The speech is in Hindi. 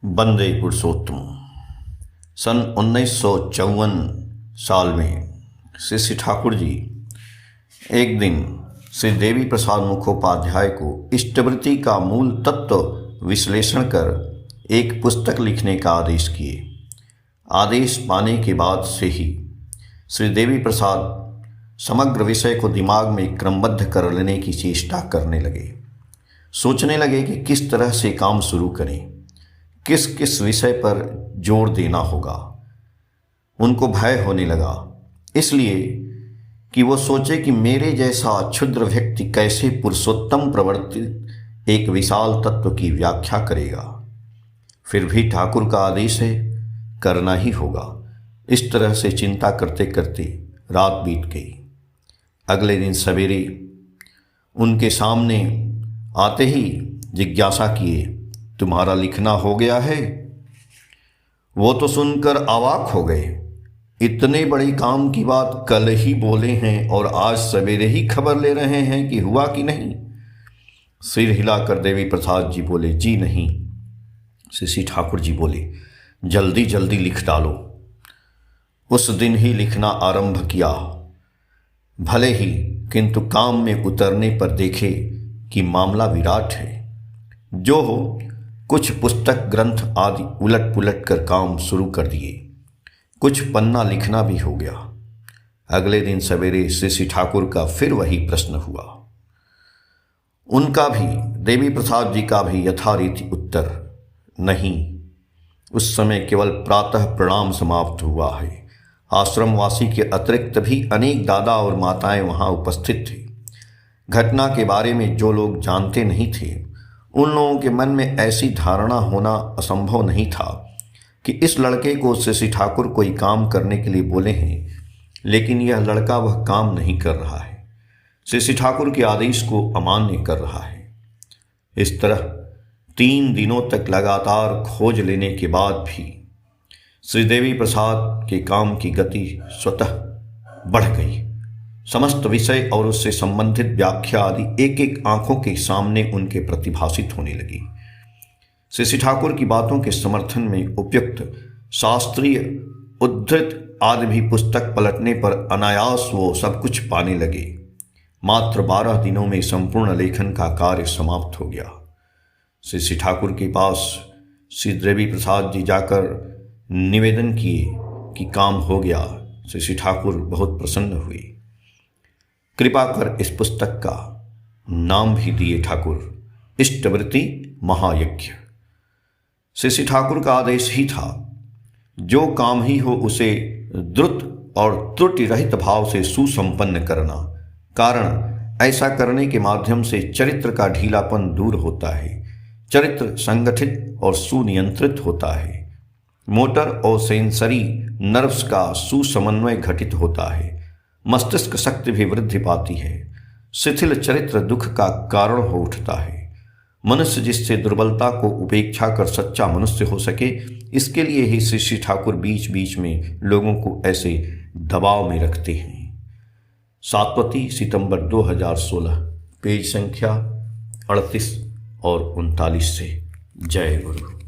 वंदे पुरुषोत्तम। सन 1954 साल में श्री ठाकुर जी एक दिन श्री देवी प्रसाद मुखोपाध्याय को इष्टवृत्ति का मूल तत्व विश्लेषण कर एक पुस्तक लिखने का आदेश किए। आदेश पाने के बाद से ही श्री देवी प्रसाद समग्र विषय को दिमाग में क्रमबद्ध कर लेने की चेष्टा करने लगे। सोचने लगे कि किस तरह से काम शुरू करें, किस किस विषय पर जोर देना होगा। उनको भय होने लगा, इसलिए कि वो सोचे कि मेरे जैसा क्षुद्र व्यक्ति कैसे पुरुषोत्तम प्रवर्तित एक विशाल तत्व की व्याख्या करेगा। फिर भी ठाकुर का आदेश है, करना ही होगा। इस तरह से चिंता करते करते रात बीत गई। अगले दिन सवेरे उनके सामने आते ही जिज्ञासा किए, तुम्हारा लिखना हो गया है? वो तो सुनकर अवाक हो गए। इतने बड़े काम की बात कल ही बोले हैं और आज सवेरे ही खबर ले रहे हैं कि हुआ कि नहीं। सिर हिलाकर देवी प्रसाद जी बोले, जी नहीं। श्री ठाकुर जी बोले, जल्दी जल्दी लिख डालो। उस दिन ही लिखना आरंभ किया। भले ही किंतु काम में उतरने पर देखे कि मामला विराट है। जो हो, कुछ पुस्तक ग्रंथ आदि उलट पुलट कर काम शुरू कर दिए। कुछ पन्ना लिखना भी हो गया। अगले दिन सवेरे श्री ठाकुर का फिर वही प्रश्न हुआ। उनका भी, देवी प्रसाद जी का भी यथारीति उत्तर, नहीं। उस समय केवल प्रातः प्रणाम समाप्त हुआ है। आश्रमवासी के अतिरिक्त भी अनेक दादा और माताएं वहां उपस्थित थे। घटना के बारे में जो लोग जानते नहीं थे, उन लोगों के मन में ऐसी धारणा होना असंभव नहीं था कि इस लड़के को श्री ठाकुर कोई काम करने के लिए बोले हैं, लेकिन यह लड़का वह काम नहीं कर रहा है, श्री ठाकुर के आदेश को अमान्य कर रहा है। इस तरह 3 दिनों तक लगातार खोज लेने के बाद भी श्री देवी प्रसाद के काम की गति स्वतः बढ़ गई। समस्त विषय और उससे संबंधित व्याख्या आदि एक एक आंखों के सामने उनके प्रतिभासित होने लगी। श्री ठाकुर की बातों के समर्थन में उपयुक्त शास्त्रीय उद्धृत आदि भी पुस्तक पलटने पर अनायास वो सब कुछ पाने लगे। मात्र 12 दिनों में संपूर्ण लेखन का कार्य समाप्त हो गया। श्री ठाकुर के पास श्री देवी प्रसाद जी जाकर निवेदन किए कि काम हो गया। श्री ठाकुर बहुत प्रसन्न हुए। कृपा कर इस पुस्तक का नाम भी दिए ठाकुर, इष्टवृत्ति महायज्ञ। श्री ठाकुर का आदेश ही था, जो काम ही हो उसे द्रुत और त्रुटि रहित भाव से सुसंपन्न करना। कारण ऐसा करने के माध्यम से चरित्र का ढीलापन दूर होता है, चरित्र संगठित और सुनियंत्रित होता है, मोटर और सेंसरी नर्व्स का सुसमन्वय घटित होता है, मस्तिष्क शक्ति भी वृद्धि पाती है, शिथिल चरित्र दुख का कारण हो उठता है। मनुष्य जिससे दुर्बलता को उपेक्षा कर सच्चा मनुष्य हो सके, इसके लिए ही श्री ठाकुर बीच बीच में लोगों को ऐसे दबाव में रखते हैं। सातवती, सितंबर 2016, पेज संख्या 38 और 39 से। जय गुरु।